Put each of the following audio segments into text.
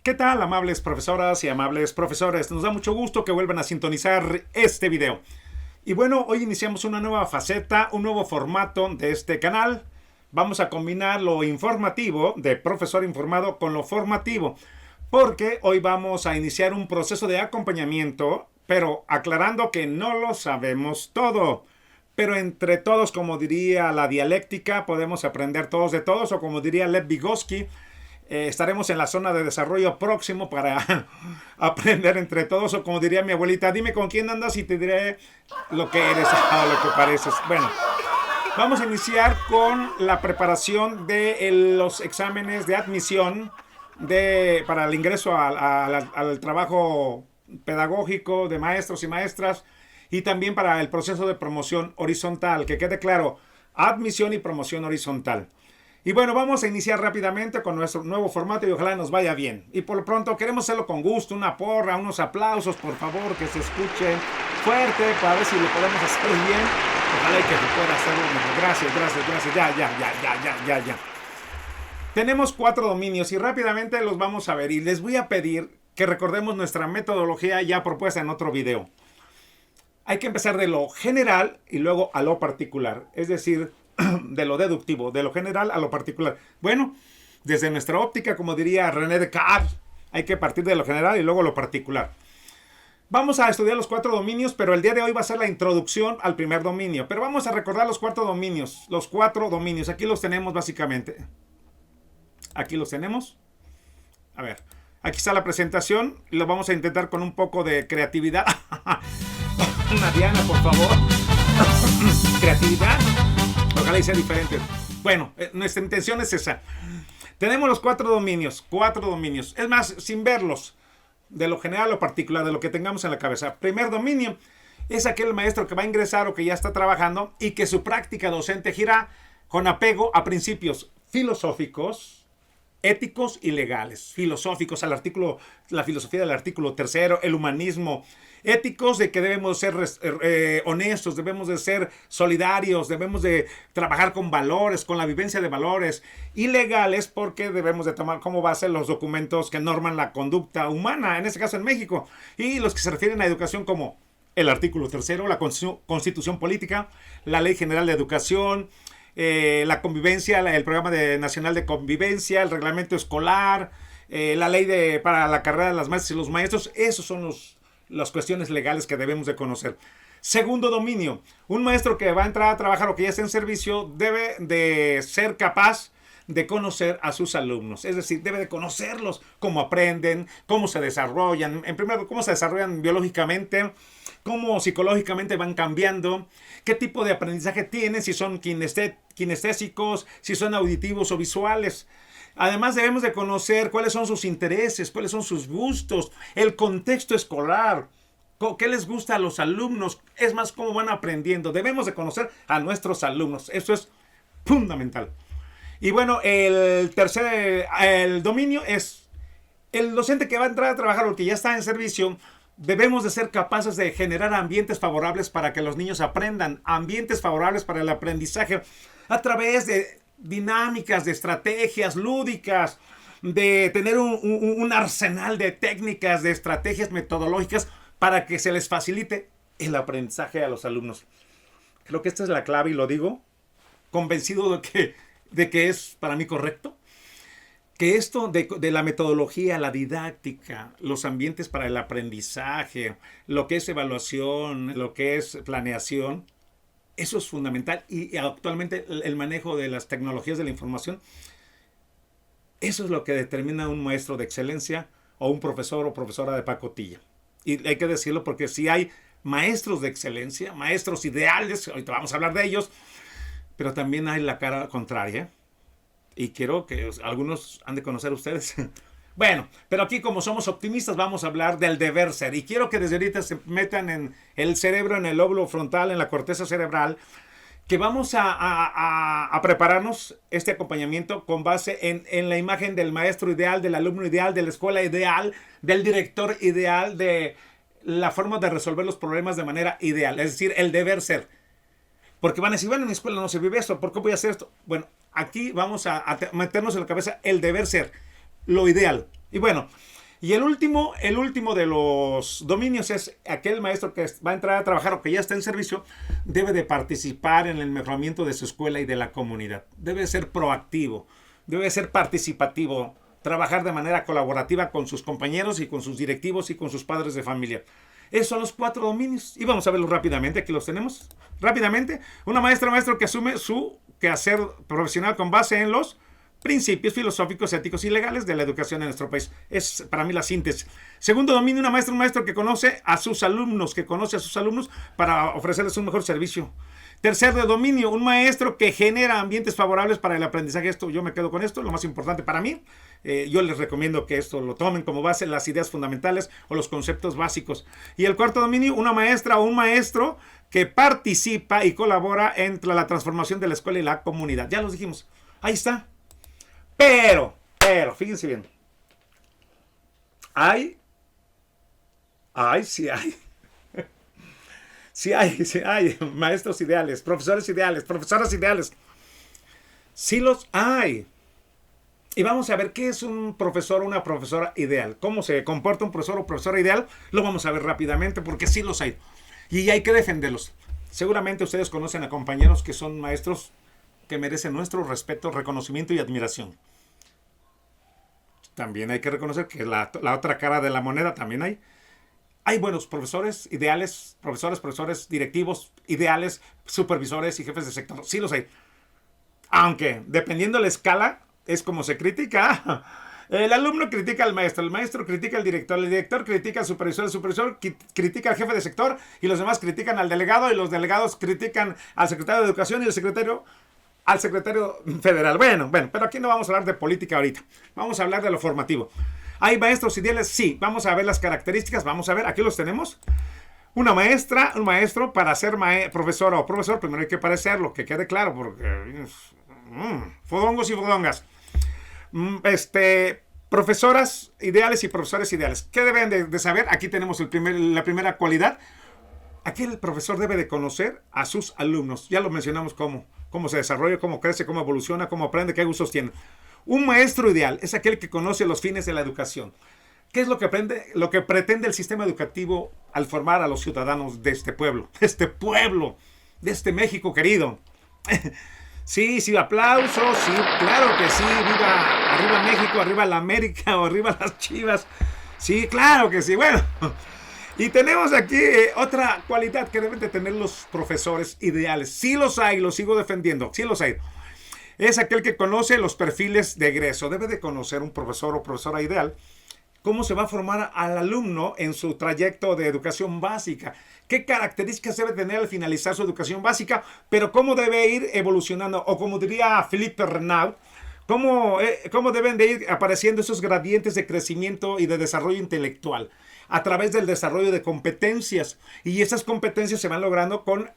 ¿Qué tal, amables profesoras y amables profesores? Nos da mucho gusto que vuelvan a sintonizar este video. Y bueno, hoy iniciamos una nueva faceta, un nuevo formato de este canal. Vamos a combinar lo informativo de profesor informado con lo formativo, porque hoy vamos a iniciar un proceso de acompañamiento, pero aclarando que no lo sabemos todo. Pero entre todos, como diría la dialéctica, podemos aprender todos de todos, o como diría Lev Vygotsky, estaremos en la zona de desarrollo próximo para aprender entre todos, o como diría mi abuelita, dime con quién andas y te diré lo que eres o lo que pareces. Bueno, vamos a iniciar con la preparación de los exámenes de admisión para el ingreso al trabajo pedagógico de maestros y maestras, y también para el proceso de promoción horizontal, que quede claro, admisión y promoción horizontal. Y bueno, vamos a iniciar rápidamente con nuestro nuevo formato y ojalá nos vaya bien. Y por lo pronto queremos hacerlo con gusto, una porra, unos aplausos, por favor, que se escuche fuerte para ver si lo podemos hacer bien. Ojalá y que se pueda hacerlo mejor. Gracias. Ya. Tenemos 4 dominios y rápidamente los vamos a ver. Y les voy a pedir que recordemos nuestra metodología ya propuesta en otro video. Hay que empezar de lo general y luego a lo particular. Es decir, de lo deductivo, de lo general a lo particular. Bueno, desde nuestra óptica, como diría René Descartes, hay que partir de lo general y luego lo particular. Vamos a estudiar los 4 dominios, pero el día de hoy va a ser la introducción al primer dominio. Pero vamos a recordar los 4 dominios. Los 4 dominios, aquí los tenemos básicamente. Aquí los tenemos. A ver, aquí está la presentación. Lo vamos a intentar con un poco de creatividad. Una Diana, por favor. Creatividad. Ojalá y sea diferente. Bueno, nuestra intención es esa. Tenemos los 4 dominios. 4 dominios. Es más, sin verlos. De lo general a lo particular, de lo que tengamos en la cabeza. Primer dominio es aquel maestro que va a ingresar o que ya está trabajando y que su práctica docente gira con apego a principios filosóficos, éticos y legales. Filosóficos, la filosofía del artículo 3, el humanismo. Éticos, de que debemos ser honestos, debemos de ser solidarios, debemos de trabajar con valores, con la vivencia de valores. Y legales, porque debemos de tomar como base los documentos que norman la conducta humana, en este caso en México. Y los que se refieren a educación, como el artículo 3, la Constitución Política, la Ley General de Educación, la convivencia, el Programa Nacional de Convivencia, el reglamento escolar, la ley para la carrera de las maestras y los maestros. Esos son las cuestiones legales que debemos de conocer. Segundo dominio, un maestro que va a entrar a trabajar o que ya está en servicio debe de ser capaz de conocer a sus alumnos, es decir, debe de conocerlos, cómo aprenden, cómo se desarrollan, en primer lugar, cómo se desarrollan biológicamente, cómo psicológicamente van cambiando, qué tipo de aprendizaje tienen, si son kinestésicos, si son auditivos o visuales. Además, debemos de conocer cuáles son sus intereses, cuáles son sus gustos, el contexto escolar, qué les gusta a los alumnos, es más, cómo van aprendiendo. Debemos de conocer a nuestros alumnos, eso es fundamental. Y bueno, el dominio es el docente que va a entrar a trabajar o que ya está en servicio. Debemos de ser capaces de generar ambientes favorables para que los niños aprendan, ambientes favorables para el aprendizaje a través de dinámicas, de estrategias lúdicas, de tener un arsenal de técnicas, de estrategias metodológicas para que se les facilite el aprendizaje a los alumnos. Creo que esta es la clave y lo digo convencido de que es para mí correcto. Que esto de la metodología, la didáctica, los ambientes para el aprendizaje, lo que es evaluación, lo que es planeación, eso es fundamental. Y actualmente el manejo de las tecnologías de la información, eso es lo que determina un maestro de excelencia o un profesor o profesora de pacotilla. Y hay que decirlo porque si hay maestros de excelencia, maestros ideales, ahorita vamos a hablar de ellos, pero también hay la cara contraria. Y quiero que algunos han de conocer ustedes. Bueno, pero aquí como somos optimistas vamos a hablar del deber ser. Y quiero que desde ahorita se metan en el cerebro, en el lóbulo frontal, en la corteza cerebral, que vamos a prepararnos este acompañamiento con base en la imagen del maestro ideal, del alumno ideal, de la escuela ideal, del director ideal, de la forma de resolver los problemas de manera ideal. Es decir, el deber ser. Porque van a decir, bueno, en mi escuela no se vive esto, ¿por qué voy a hacer esto? Bueno, aquí vamos a meternos en la cabeza el deber ser, lo ideal. Y bueno, y el último de los dominios es aquel maestro que va a entrar a trabajar o que ya está en servicio, debe de participar en el mejoramiento de su escuela y de la comunidad. Debe ser proactivo, debe ser participativo, trabajar de manera colaborativa con sus compañeros y con sus directivos y con sus padres de familia. Esos son los 4 dominios. Y vamos a verlos rápidamente. Aquí los tenemos. Rápidamente. Una maestra o maestro que asume su quehacer profesional con base en los principios filosóficos, éticos y legales de la educación en nuestro país. Es para mí la síntesis. Segundo dominio, una maestra o un maestro que conoce a sus alumnos, para ofrecerles un mejor servicio. Tercer dominio, un maestro que genera ambientes favorables para el aprendizaje. Esto, yo me quedo con esto, lo más importante para mí. Yo les recomiendo que esto lo tomen como base, las ideas fundamentales o los conceptos básicos. Y el cuarto dominio, una maestra o un maestro que participa y colabora entre la transformación de la escuela y la comunidad. Ya los dijimos, ahí está. Pero, fíjense bien. Sí hay. Sí hay maestros ideales, profesoras ideales. Sí los hay. Y vamos a ver qué es un profesor o una profesora ideal. Cómo se comporta un profesor o profesora ideal. Lo vamos a ver rápidamente porque sí los hay. Y hay que defenderlos. Seguramente ustedes conocen a compañeros que son maestros que merecen nuestro respeto, reconocimiento y admiración. También hay que reconocer que la otra cara de la moneda también hay. Hay buenos profesores ideales, profesores directivos ideales, supervisores y jefes de sector. Sí los hay. Aunque, dependiendo de la escala, es como se critica. El alumno critica al maestro, el maestro critica al director, el director critica al supervisor, el supervisor critica al jefe de sector y los demás critican al delegado y los delegados critican al secretario de educación y el secretario al secretario federal. Bueno, pero aquí no vamos a hablar de política ahorita. Vamos a hablar de lo formativo. ¿Hay maestros ideales? Sí. Vamos a ver las características. Vamos a ver, aquí los tenemos. Una maestra, un maestro, para ser profesora o profesor, primero hay que parecerlo, que quede claro, porque fodongos y fodongas. Profesoras ideales y profesores ideales. ¿Qué deben de saber? Aquí tenemos la primera cualidad. Aquí el profesor debe de conocer a sus alumnos. Ya lo mencionamos cómo se desarrolla, cómo crece, cómo evoluciona, cómo aprende, qué gustos tiene. Un maestro ideal es aquel que conoce los fines de la educación. ¿Qué es lo que pretende el sistema educativo al formar a los ciudadanos de este pueblo, de este México querido? Sí, aplausos, sí, claro que sí, viva, arriba México, arriba la América o arriba las Chivas. Sí, claro que sí, bueno. Y tenemos aquí otra cualidad que deben de tener los profesores ideales. Sí los hay, los sigo defendiendo, sí los hay. Es aquel que conoce los perfiles de egreso. Debe de conocer un profesor o profesora ideal cómo se va a formar al alumno en su trayecto de educación básica. ¿Qué características debe tener al finalizar su educación básica? Pero cómo debe ir evolucionando. O como diría Philippe Renaud, cómo deben de ir apareciendo esos gradientes de crecimiento y de desarrollo intelectual a través del desarrollo de competencias. Y esas competencias se van logrando con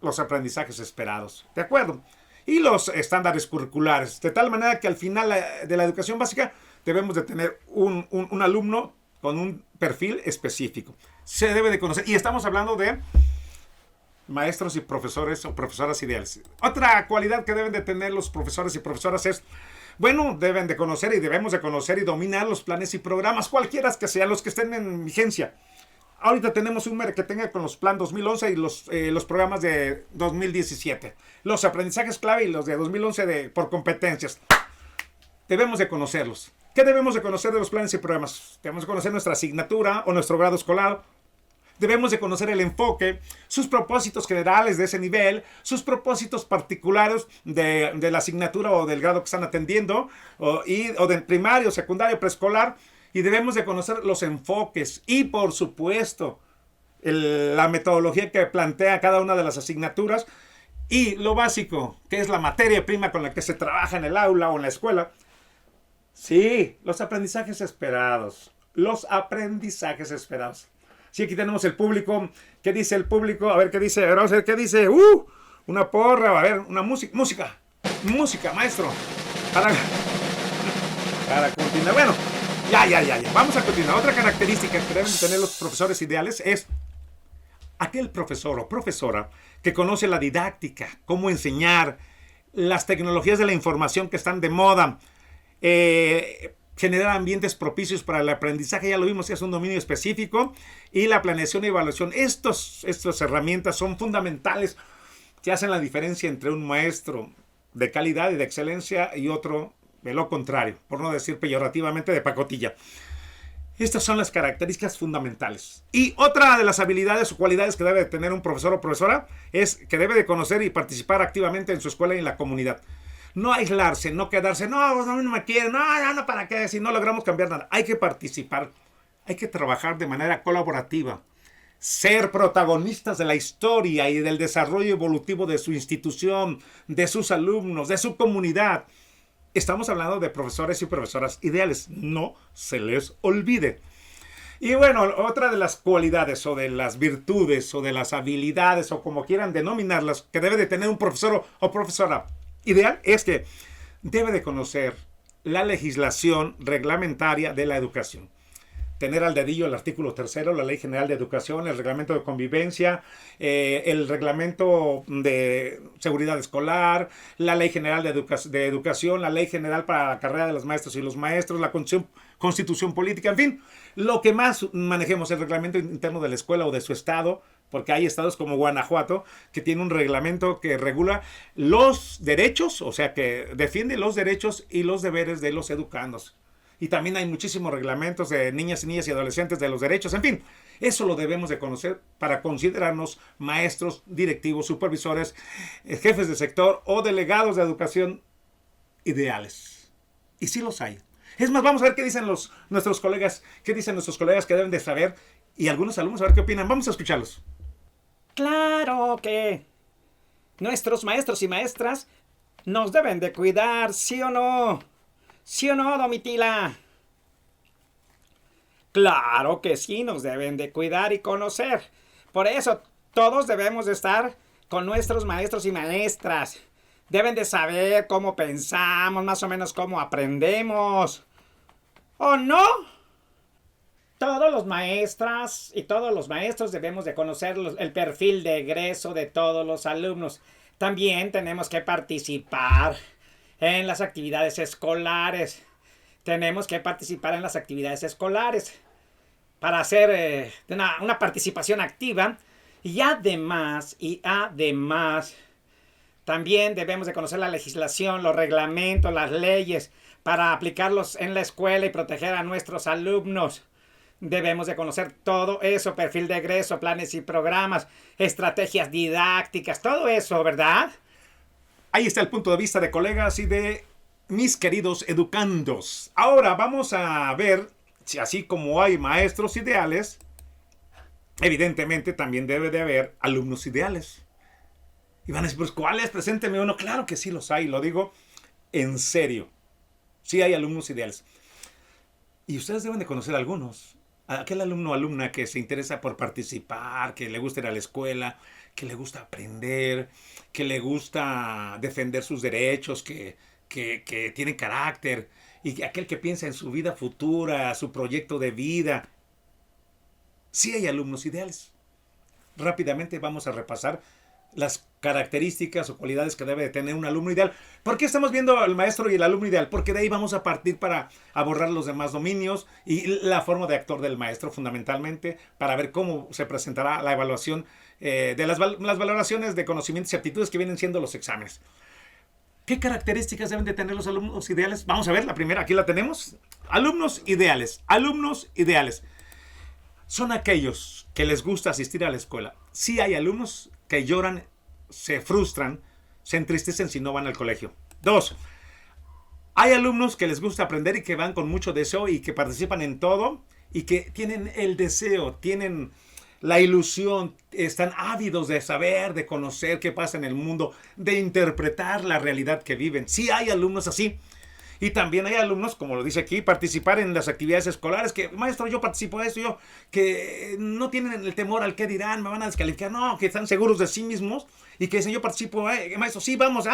los aprendizajes esperados. ¿De acuerdo? Y los estándares curriculares, de tal manera que al final de la educación básica debemos de tener un alumno con un perfil específico. Se debe de conocer, y estamos hablando de maestros y profesores o profesoras ideales. Otra cualidad que deben de tener los profesores y profesoras es, deben de conocer y debemos de conocer y dominar los planes y programas, cualquiera que sean los que estén en vigencia. Ahorita tenemos un tenga con los Plan 2011 y los programas de 2017. Los aprendizajes clave y los de 2011 por competencias. Debemos de conocerlos. ¿Qué debemos de conocer de los planes y programas? Debemos de conocer nuestra asignatura o nuestro grado escolar. Debemos de conocer el enfoque, sus propósitos generales de ese nivel, sus propósitos particulares de la asignatura o del grado que están atendiendo, o del primario, secundario, preescolar. Y debemos de conocer los enfoques y, por supuesto, la metodología que plantea cada una de las asignaturas y lo básico, que es la materia prima con la que se trabaja en el aula o en la escuela. Sí, los aprendizajes esperados. Sí, aquí tenemos el público. ¿Qué dice el público? A ver qué dice. Vamos a ver qué dice. Una porra. A ver, una música. Música, maestro. Para continuar. Bueno. Ya. Vamos a continuar. Otra característica que deben tener los profesores ideales es aquel profesor o profesora que conoce la didáctica, cómo enseñar, las tecnologías de la información que están de moda. generar ambientes propicios para el aprendizaje, ya lo vimos, es un dominio específico, y la planeación y evaluación. Estas herramientas son fundamentales que hacen la diferencia entre un maestro de calidad y de excelencia y otro de lo contrario, por no decir peyorativamente de pacotilla. Estas son las características fundamentales. Y otra de las habilidades o cualidades que debe de tener un profesor o profesora es que debe de conocer y participar activamente en su escuela y en la comunidad. No aislarse, no quedarse, no, a mí no me quieren, no, ¿para qué? Si no logramos cambiar nada. Hay que participar, hay que trabajar de manera colaborativa, ser protagonistas de la historia y del desarrollo evolutivo de su institución, de sus alumnos, de su comunidad. Estamos hablando de profesores y profesoras ideales, no se les olvide. Y bueno, otra de las cualidades o de las virtudes o de las habilidades o como quieran denominarlas que debe de tener un profesor o profesora ideal es que debe de conocer la legislación reglamentaria de la educación. Tener al dedillo el artículo 3, la Ley General de Educación, el Reglamento de Convivencia, el Reglamento de Seguridad Escolar, la Ley General de Educación, la Ley General para la Carrera de los Maestros y los Maestros, la Constitución Política, en fin, lo que más manejemos, el reglamento interno de la escuela o de su estado, porque hay estados como Guanajuato que tiene un reglamento que regula los derechos, o sea, que defiende los derechos y los deberes de los educandos. Y también hay muchísimos reglamentos de niñas y adolescentes de los derechos. En fin, eso lo debemos de conocer para considerarnos maestros, directivos, supervisores, jefes de sector o delegados de educación ideales. Y sí los hay. Es más, vamos a ver qué dicen nuestros colegas que deben de saber, y algunos alumnos a ver qué opinan. Vamos a escucharlos. Claro que nuestros maestros y maestras nos deben de cuidar, ¿sí o no? ¿Sí o no, Domitila? Claro que sí, nos deben de cuidar y conocer. Por eso, todos debemos de estar con nuestros maestros y maestras. Deben de saber cómo pensamos, más o menos cómo aprendemos. ¿O no? Todos los maestras y todos los maestros debemos de conocer el perfil de egreso de todos los alumnos. También tenemos que participar en las actividades escolares. Tenemos que participar en las actividades escolares para hacer una participación activa. Y además, también debemos de conocer la legislación, los reglamentos, las leyes, para aplicarlos en la escuela y proteger a nuestros alumnos. Debemos de conocer todo eso, perfil de egreso, planes y programas, estrategias didácticas, todo eso, ¿verdad? Ahí está el punto de vista de colegas y de mis queridos educandos. Ahora vamos a ver si así como hay maestros ideales, evidentemente también debe de haber alumnos ideales. Y van a decir, pues ¿cuáles? Presénteme uno. Claro que sí los hay, lo digo en serio. Sí hay alumnos ideales. Y ustedes deben de conocer algunos. Aquel alumno o alumna que se interesa por participar, que le gusta ir a la escuela, que le gusta aprender, que le gusta defender sus derechos, que tiene carácter, y aquel que piensa en su vida futura, su proyecto de vida. Sí hay alumnos ideales. Rápidamente vamos a repasar las características o cualidades que debe de tener un alumno ideal. ¿Por qué estamos viendo al maestro y el alumno ideal? Porque de ahí vamos a partir para abordar los demás dominios y la forma de actuar del maestro fundamentalmente, para ver cómo se presentará la evaluación de las valoraciones de conocimientos y aptitudes que vienen siendo los exámenes. ¿Qué características deben de tener los alumnos ideales? Vamos a ver, la primera, aquí la tenemos. Alumnos ideales. Alumnos ideales son aquellos que les gusta asistir a la escuela. Sí hay alumnos que lloran, se frustran, se entristecen si no van al colegio. 2. Hay alumnos que les gusta aprender y que van con mucho deseo y que participan en todo y que tienen el deseo, tienen la ilusión, están ávidos de saber, de conocer qué pasa en el mundo, de interpretar la realidad que viven. Sí hay alumnos así. Y también hay alumnos, como lo dice aquí, participar en las actividades escolares, que maestro, yo participo de eso, que no tienen el temor al qué dirán, me van a descalificar, no, que están seguros de sí mismos y que dicen yo participo, maestro, sí vamos,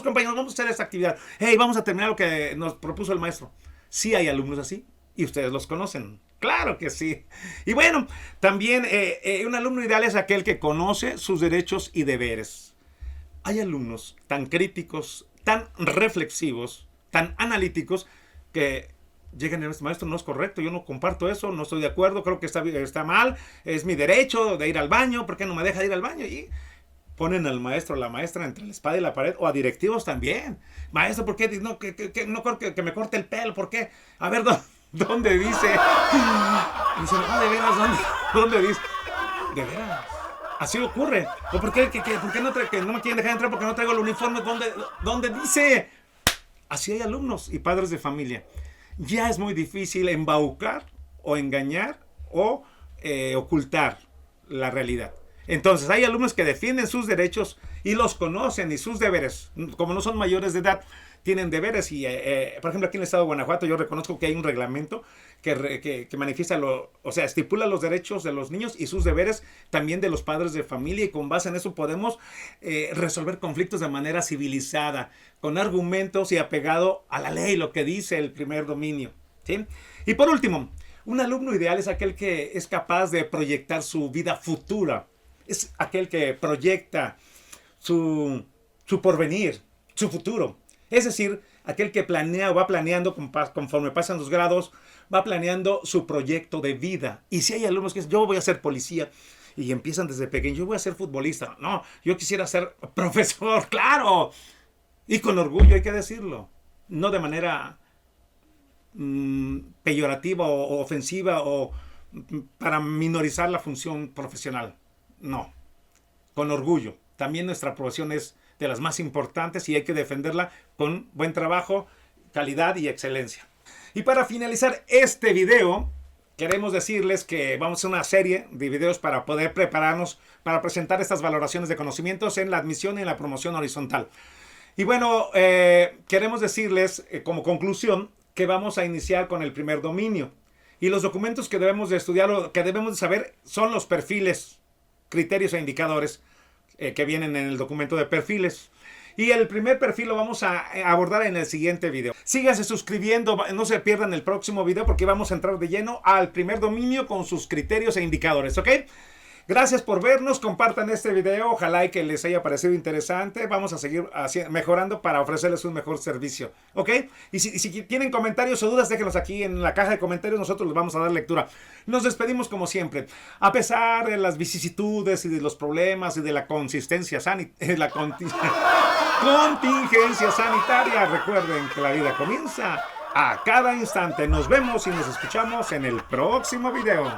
compañeros, vamos a hacer esta actividad, vamos a terminar lo que nos propuso el maestro. Sí hay alumnos así y ustedes los conocen, claro que sí. Y bueno, también un alumno ideal es aquel que conoce sus derechos y deberes. Hay alumnos tan críticos, tan reflexivos, tan analíticos, que Llegan y dicen, maestro, no es correcto, yo no comparto eso, no estoy de acuerdo, creo que está mal, es mi derecho de ir al baño, ¿por qué no me deja ir al baño? Y ponen al maestro o la maestra entre la espada y la pared, o a directivos también. Maestro, ¿por qué no, que me corte el pelo? ¿Por qué? A ver, ¿dónde dice? Y dicen, no, de veras, ¿dónde dice? De veras. Así ocurre. ¿O por qué, por qué no me quieren dejar entrar porque no traigo el uniforme? ¿Dónde dice? Así hay alumnos y padres de familia. Ya es muy difícil embaucar o engañar o ocultar la realidad. Entonces hay alumnos que defienden sus derechos y los conocen y sus deberes. Como no son mayores de edad, tienen deberes. Y por ejemplo, aquí en el estado de Guanajuato yo reconozco que hay un reglamento que manifiesta, estipula los derechos de los niños y sus deberes también de los padres de familia, y con base en eso podemos resolver conflictos de manera civilizada, con argumentos y apegado a la ley, lo que dice el primer dominio, ¿sí? Y por último, un alumno ideal es aquel que es capaz de proyectar su vida futura. Es aquel que proyecta su porvenir, su futuro. Es decir, aquel que planea o va planeando conforme pasan los grados, va planeando su proyecto de vida. Y si hay alumnos que dicen, yo voy a ser policía, y empiezan desde pequeño, yo voy a ser futbolista. No, yo quisiera ser profesor, claro. Y con orgullo hay que decirlo. No de manera peyorativa o ofensiva o para minorizar la función profesional. No, con orgullo. También nuestra profesión es de las más importantes y hay que defenderla con buen trabajo, calidad y excelencia. Y para finalizar este video, queremos decirles que vamos a hacer una serie de videos para poder prepararnos para presentar estas valoraciones de conocimientos en la admisión y en la promoción horizontal. Y bueno, queremos decirles como conclusión que vamos a iniciar con el primer dominio. Y los documentos que debemos de estudiar o que debemos de saber son los perfiles, criterios e indicadores que vienen en el documento de perfiles. Y el primer perfil lo vamos a abordar en el siguiente video. Síganse suscribiendo, no se pierdan el próximo video porque vamos a entrar de lleno al primer dominio con sus criterios e indicadores, ¿ok? Gracias por vernos, compartan este video, ojalá y que les haya parecido interesante. Vamos a seguir mejorando para ofrecerles un mejor servicio, ¿ok? Y si tienen comentarios o dudas, déjenlos aquí en la caja de comentarios, nosotros les vamos a dar lectura. Nos despedimos como siempre. A pesar de las vicisitudes y de los problemas y de la contingencia sanitaria, recuerden que la vida comienza a cada instante. Nos vemos y nos escuchamos en el próximo video.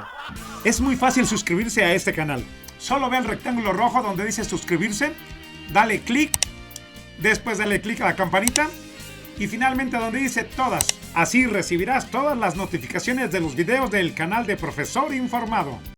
Es muy fácil suscribirse a este canal. Solo ve el rectángulo rojo donde dice suscribirse, dale clic, después dale clic a la campanita y finalmente donde dice todas. Así recibirás todas las notificaciones de los videos del canal de Profesor Informado.